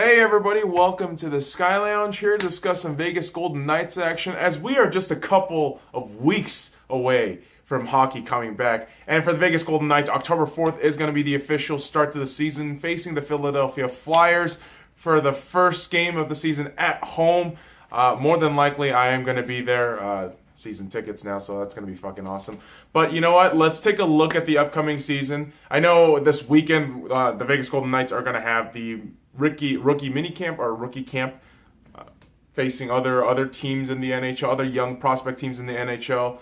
Hey everybody, welcome to the SkyLounge here to discuss some Vegas Golden Knights action as we are just a couple of weeks away from hockey coming back. And for the Vegas Golden Knights, October 4th is going to be the official start to the season, facing the Philadelphia Flyers for the first game of the season at home. More than likely, I am going to be there. Season tickets now, so that's going to be fucking awesome. But you know what? Let's take a look at the upcoming season. I know this weekend the Vegas Golden Knights are going to have the rookie minicamp or rookie camp facing other teams in the NHL, other young prospect teams in the NHL.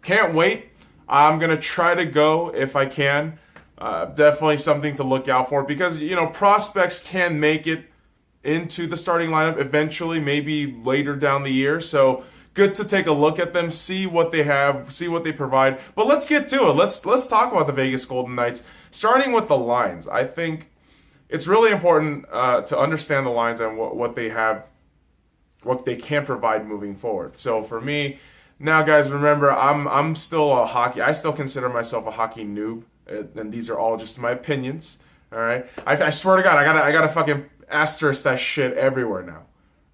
Can't wait. I'm going to try to go if I can. Definitely something to look out for because, you know, prospects can make it into the starting lineup eventually, maybe later down the year. So good to take a look at them, see what they have, see what they provide. But let's get to it. Let's talk about the Vegas Golden Knights, starting with the lines. I think it's really important to understand the lines and what they have, what they can provide moving forward. So for me, now guys, remember I'm still I still consider myself a hockey noob, and these are all just my opinions. All right, I swear to God, I gotta fucking asterisk that shit everywhere now,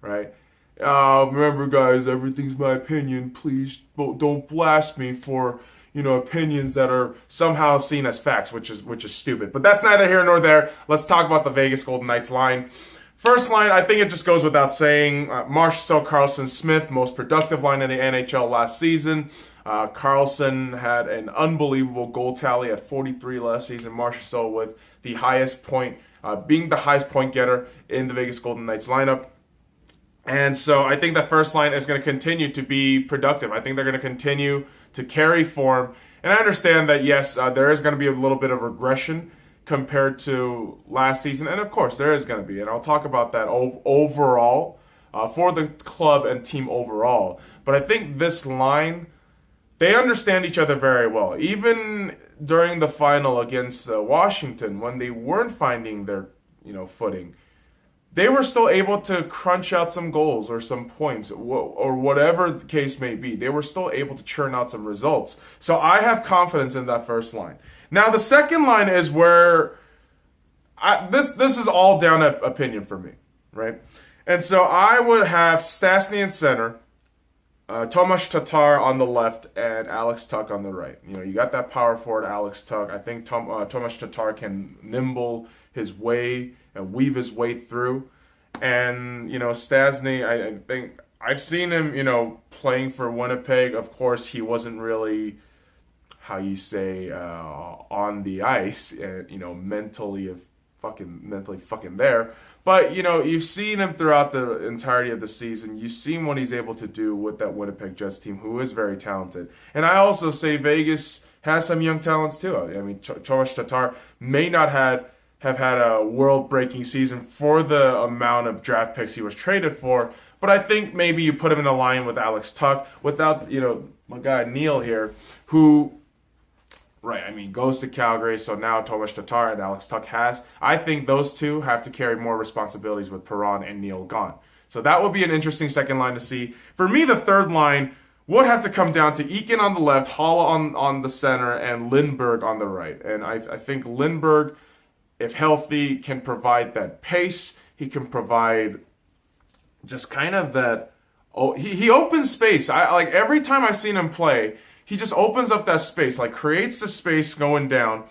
right? Remember, guys, everything's my opinion. Please don't blast me for, you know, opinions that are somehow seen as facts, which is stupid. But that's neither here nor there. Let's talk about the Vegas Golden Knights line. First line, I think it just goes without saying. Marchessault, Karlsson, Smith, most productive line in the NHL last season. Karlsson had an unbelievable goal tally at 43 last season. Marchessault with the highest point, being the highest point getter in the Vegas Golden Knights lineup. And so I think the first line is going to continue to be productive. I think they're going to continue to carry form. And I understand that, yes, there is going to be a little bit of regression compared to last season. And, of course, there is going to be. And I'll talk about that overall for the club and team overall. But I think this line, they understand each other very well. Even during the final against Washington, when they weren't finding their, footing, they were still able to crunch out some goals or some points or whatever the case may be. They were still able to churn out some results. So I have confidence in that first line. Now, the second line is where this is all down to opinion for me, right? And so I would have Stastny in center, Tomas Tatar on the left, and Alex Tuch on the right. You got that power forward, Alex Tuch. I think Tomas Tatar can nimble his way and weave his way through. And, Stastny, I think I've seen him, playing for Winnipeg. Of course, he wasn't really, on the ice, mentally fucking there. But, you've seen him throughout the entirety of the season. You've seen what he's able to do with that Winnipeg Jets team, who is very talented. And I also say Vegas has some young talents, too. I mean, Tomas Tatar may not have had a world-breaking season for the amount of draft picks he was traded for, but I think maybe you put him in a line with Alex Tuch without, my guy Neil here, who, goes to Calgary, so now Tomas Tatar and Alex Tuch I think those two have to carry more responsibilities with Perron and Neil gone. So that would be an interesting second line to see. For me, the third line would have to come down to Eakin on the left, Haula on the center, and Lindberg on the right. And I think Lindberg, if healthy, can provide that pace. He can provide just kind of that. He opens space. Every time I've seen him play, he just opens up that space, creates the space going down.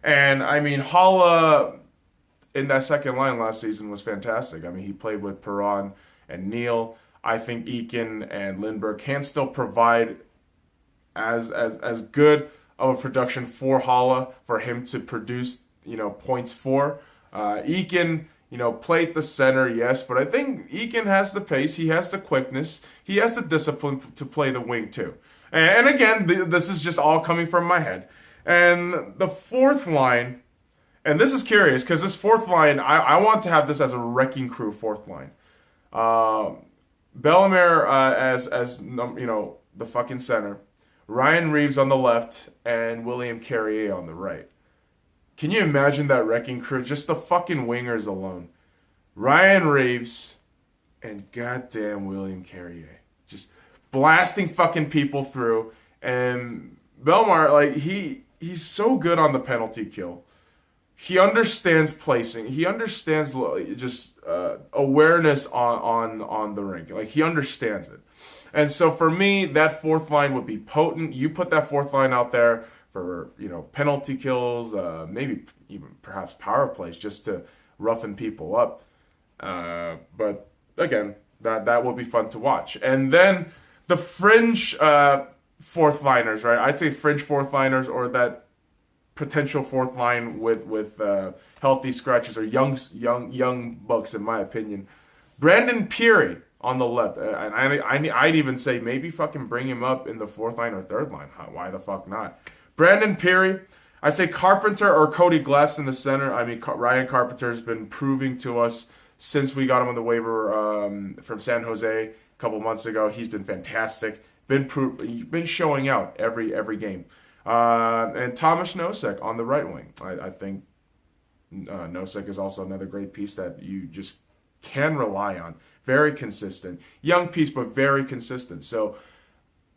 And Haula in that second line last season was fantastic. He played with Perron and Neil. I think Eakin and Lindberg can still provide as good of a production for Haula for him to produce points for. Eakin, played the center, yes, but I think Eakin has the pace, he has the quickness, he has the discipline to play the wing too. And again, this is just all coming from my head. And the fourth line, and this is curious, because this fourth line, I want to have this as a wrecking crew fourth line. Bellemare as the fucking center, Ryan Reeves on the left, and William Carrier on the right. Can you imagine that wrecking crew? Just the fucking wingers alone. Ryan Reeves and goddamn William Carrier. Just blasting fucking people through. And Bellemare, he's so good on the penalty kill. he understands placing. He understands just awareness on the rink. Like, he understands it. And so for me, that fourth line would be potent. You put that fourth line out there for, penalty kills, maybe even perhaps power plays, just to roughen people up. But again, that will be fun to watch. And then the fringe fourth liners, right? I'd say fringe fourth liners, or that potential fourth line with healthy scratches, or young bucks, in my opinion. Brandon Peary on the left, and I'd even say maybe fucking bring him up in the fourth line or third line. Why the fuck not? Brandon Peary. I say Carpenter or Cody Glass in the center. I mean, Ryan Carpenter has been proving to us since we got him on the waiver from San Jose a couple months ago. He's been fantastic. Been showing out every game. And Thomas Nosek on the right wing. I think Nosek is also another great piece that you just can rely on. Very consistent. Young piece, but very consistent. So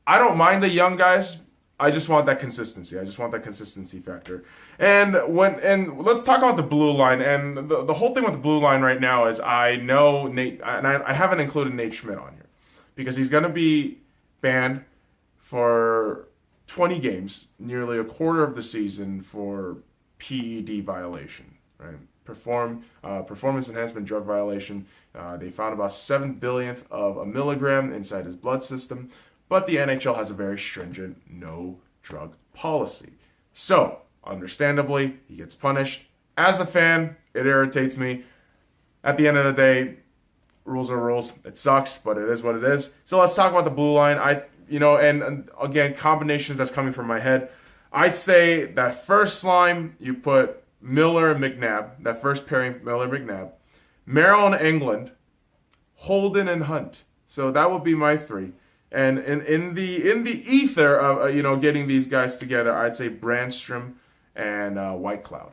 I don't mind the young guys. I just want that consistency. I just want that consistency factor. And let's talk about the blue line. And the whole thing with the blue line right now is, I know Nate, and I haven't included Nate Schmidt on here because he's going to be banned for 20 games, nearly a quarter of the season, for PED violation, right? Performance enhancement drug violation. They found about 7 billionth of a milligram inside his blood system, but the NHL has a very stringent no drug policy. So, understandably, he gets punished. As a fan, it irritates me. At the end of the day, rules are rules. It sucks, but it is what it is. So let's talk about the blue line. And again, combinations that's coming from my head. I'd say that first line, you put Miller and McNabb. That first pairing, Miller-McNabb. Merrill and England. Holden and Hunt. So that would be my three. And in the ether of getting these guys together, I'd say Brandstrom and Whitecloud.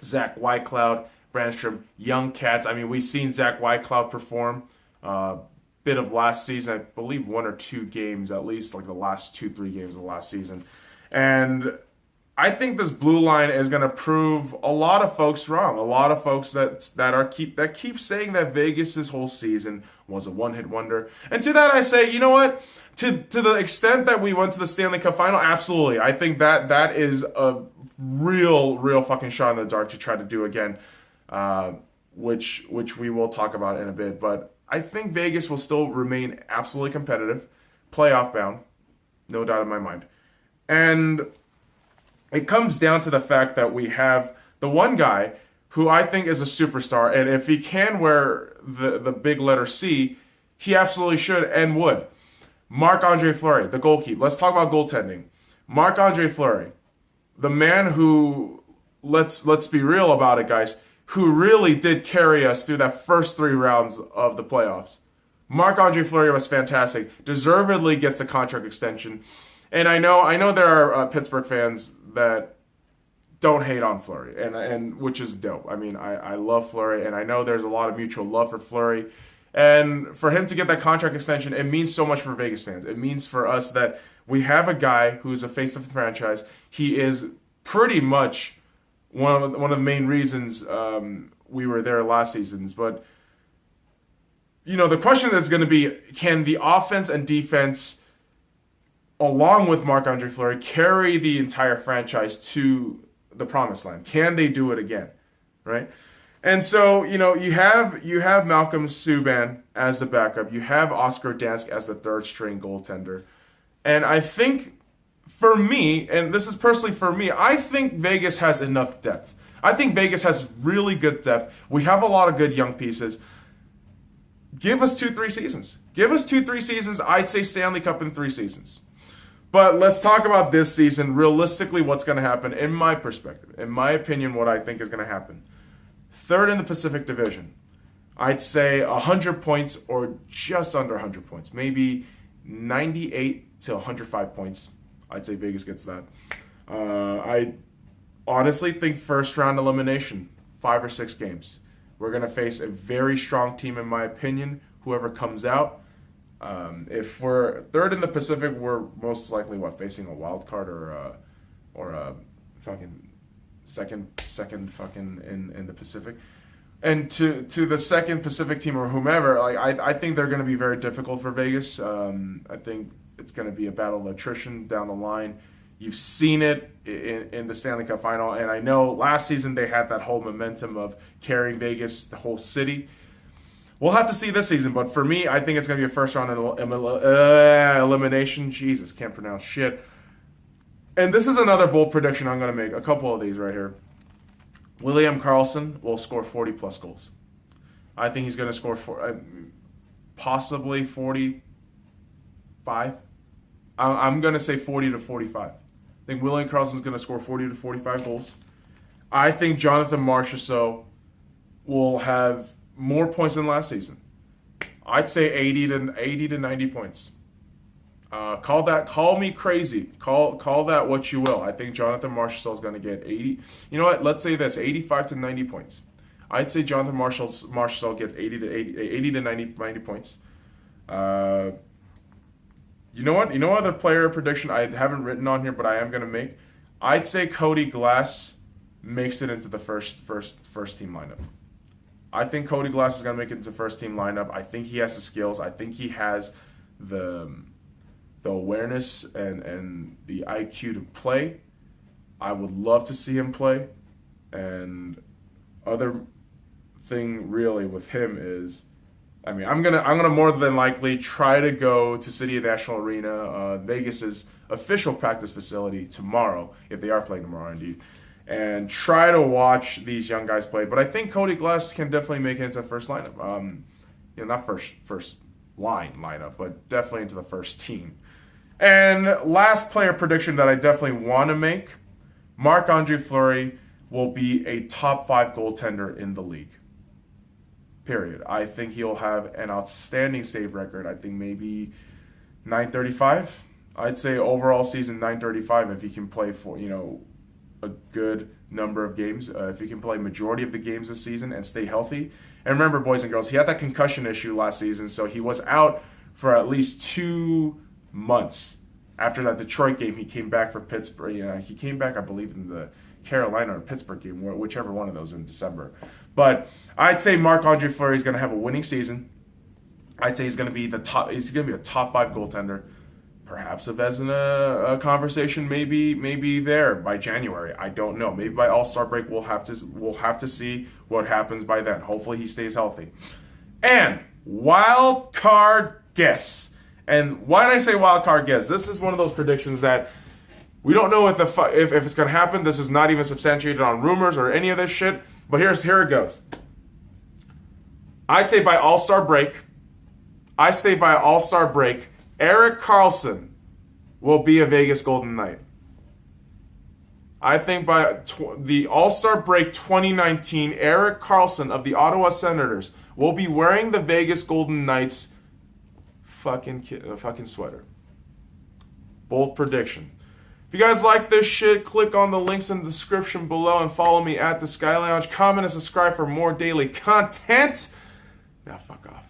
Zach Whitecloud, Brandstrom, young cats. I mean, we've seen Zach Whitecloud perform. Bit of last season, I believe 1 or 2 games, at least like the last 2-3 games of last season. And I think this blue line is going to prove a lot of folks wrong. A lot of folks that keep saying that Vegas' whole season was a one-hit wonder. And to that I say, you know what? To the extent that we went to the Stanley Cup final, absolutely. I think that is a real fucking shot in the dark to try to do again, which we will talk about in a bit. But I think Vegas will still remain absolutely competitive, playoff bound, no doubt in my mind. And it comes down to the fact that we have the one guy who I think is a superstar, and if he can wear the big letter C, he absolutely should and would. Marc-Andre Fleury, the goalkeeper. Let's talk about goaltending. Marc-Andre Fleury, the man who, let's be real about it, guys, who really did carry us through that first 3 rounds of the playoffs. Marc-Andre Fleury was fantastic. Deservedly gets the contract extension. And I know there are Pittsburgh fans that don't hate on Fleury, and which is dope. I mean, I love Fleury, and I know there's a lot of mutual love for Fleury. And for him to get that contract extension, it means so much for Vegas fans. It means for us that we have a guy who's a face of the franchise. He is pretty much one of the main reasons we were there last season. But the question is going to be, can the offense and defense, along with Marc-Andre Fleury, carry the entire franchise to the promised land? Can they do it again? Right? And so, you have Malcolm Subban as the backup. You have Oscar Dansk as the third string goaltender. And I think, for me, and this is personally for me, I think Vegas has enough depth. I think Vegas has really good depth. We have a lot of good young pieces. Give us 2-3 seasons. Give us 2-3 seasons. I'd say Stanley Cup in 3 seasons. But let's talk about this season. Realistically, what's going to happen, in my perspective, in my opinion, what I think is going to happen. Third in the Pacific Division. I'd say 100 points or just under 100 points. Maybe 98 to 105 points. I'd say Vegas gets that. I honestly think first round elimination, 5 or 6 games. We're going to face a very strong team, in my opinion, whoever comes out. If we're third in the Pacific, we're most likely facing a wild card or a fucking second fucking in the Pacific. And to the second Pacific team or whomever, like I think they're going to be very difficult for Vegas. I think it's going to be a battle of attrition down the line. You've seen it in the Stanley Cup final, and I know last season they had that whole momentum of carrying Vegas, the whole city. We'll have to see this season, but for me, I think it's going to be a first round elimination. Jesus, can't pronounce shit. And this is another bold prediction I'm going to make. A couple of these right here. William Karlsson will score 40-plus goals. I think he's going to score possibly 45. I'm going to say 40 to 45. I think William Karlsson's going to score 40 to 45 goals. I think Jonathan Marchessault will have more points than last season. I'd say 80 to 90 points. Call me crazy. Call that what you will. I think Jonathan Marchessault is going to get 80. You know what? Let's say this: 85 to 90 points. I'd say Jonathan Marchessault gets 80 to 90 points. You know what? You know other player prediction I haven't written on here, but I am going to make. I'd say Cody Glass makes it into the first team lineup. I think Cody Glass is going to make it into first team lineup. I think he has the skills. I think he has the awareness and the IQ to play. I would love to see him play. And other thing really with him is, I mean, I'm gonna more than likely try to go to City of National Arena, Vegas's official practice facility tomorrow, if they are playing tomorrow indeed, and try to watch these young guys play. But I think Cody Glass can definitely make it into the first lineup. Not first line lineup, but definitely into the first team. And last player prediction that I definitely want to make: Marc-Andre Fleury will be a top 5 goaltender in the league. Period. I think he'll have an outstanding save record. I think maybe 935. I'd say overall season 935 if he can play for, a good number of games. If he can play majority of the games this season and stay healthy. And remember, boys and girls, he had that concussion issue last season, so he was out for at least 2 months. After that Detroit game, he came back for Pittsburgh. He came back, I believe, in the Carolina or Pittsburgh game, whichever one of those in December. But I'd say Marc-Andre Fleury is going to have a winning season. I'd say he's going to be a top 5 goaltender. Perhaps if as in a conversation, maybe there by January. I don't know. Maybe by All-Star break we'll have to see what happens by then. Hopefully he stays healthy. And wild card guess. And why did I say wild card guess? This is one of those predictions that we don't know if it's going to happen. This is not even substantiated on rumors or any of this shit. But here it goes. I'd say by All-Star break, Erik Karlsson will be a Vegas Golden Knight. I think by the All-Star break 2019, Erik Karlsson of the Ottawa Senators will be wearing the Vegas Golden Knights fucking sweater. Bold prediction. If you guys like this shit, click on the links in the description below and follow me at the SCY Lounge. Comment and subscribe for more daily content. Now fuck off.